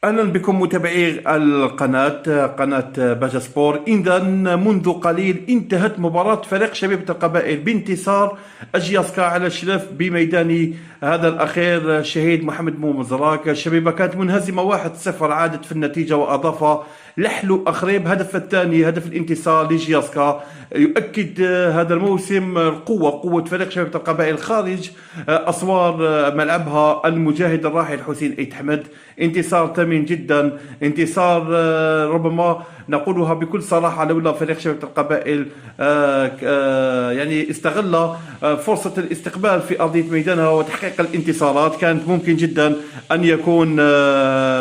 أهلا بكم متابعي قناة باجا سبور. إذا منذ قليل انتهت مباراة فريق شبيبة القبائل بانتصار أجياسكا على شلف بميدان هذا الأخير الشهيد محمد مو زراك. الشبيبة كانت منهزمة 1-0، عادت في النتيجة وأضاف لحلو أخريب هدف الثاني، هدف الانتصار لجياسكا. يؤكد هذا الموسم قوة فريق شبيبة القبائل خارج أسوار ملعبها المجاهد الراحل حسين أيت حمد. انتصار ثمين جدا، انتصار ربما نقولها بكل صراحة لولا فريق شبيبة القبائل يعني استغل فرصة الاستقبال في أرضية ميدانها وتحقيق الانتصارات، كانت ممكن جدا أن يكون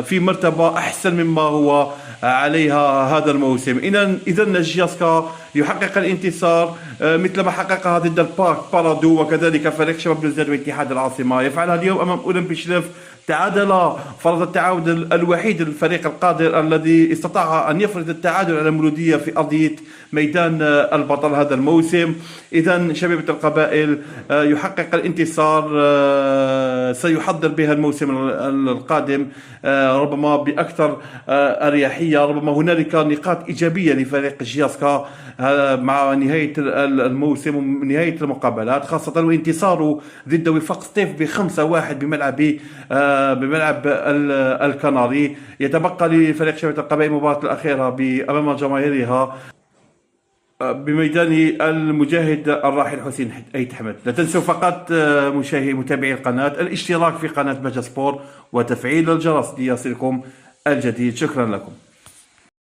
في مرتبة أحسن مما هو عليها هذا الموسم. إذا جياسكا يحقق الانتصار مثل ما حققها ضد الباك بارادو، وكذلك فريق شباب بلوزداد واتحاد العاصمة يفعلها اليوم أمام أولمبي شلف. تعادل، فرض التعادل الوحيد للفريق القادر الذي استطاع أن يفرض التعادل على المولودية في أرضية ميدان البطل هذا الموسم. إذا شبيبة القبائل يحقق الانتصار، سيحضر بها الموسم القادم ربما بأكثر أريحية. ربما هنالك نقاط إيجابية لفريق جياسكا مع نهاية الموسم ونهاية المقابلات، خاصة وانتصاره ضد وفاق سطيف ب5-1 بملعب الكناري. يتبقى لفريق شبيبة القبائل المباراة الأخيرة أمام جماهيرها بميدان المجاهد الراحل حسين أيت حمد. لا تنسوا فقط متابعي القناة الاشتراك في قناة باجا سبور وتفعيل الجرس ليصلكم الجديد. شكرا لكم.